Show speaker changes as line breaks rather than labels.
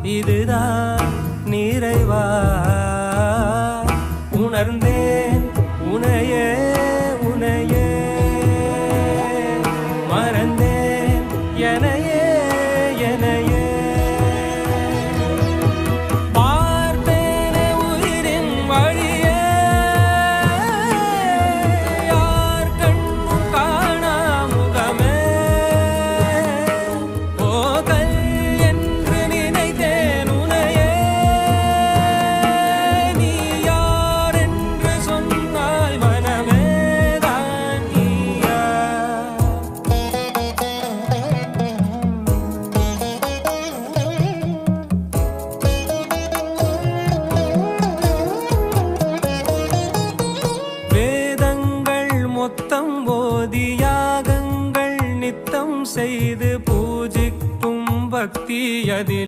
இதுதான் நிறைவா உணர்ந்தேன் உனையே உனையே மறந்தேன் எனையே எனையே பார்த்தேனே உயிரின் வழியே யார் கண்ணும் காணா முகமே போகல் என்று நினைத்தேன் உனையே நீ யார் என்று சொன்னால் மனமே தான் நீயா வேதங்கள் மொத்தம் போதி யாகங்கள் நித்தம் செய்து பூஜிக்கும் பக்தி அதில்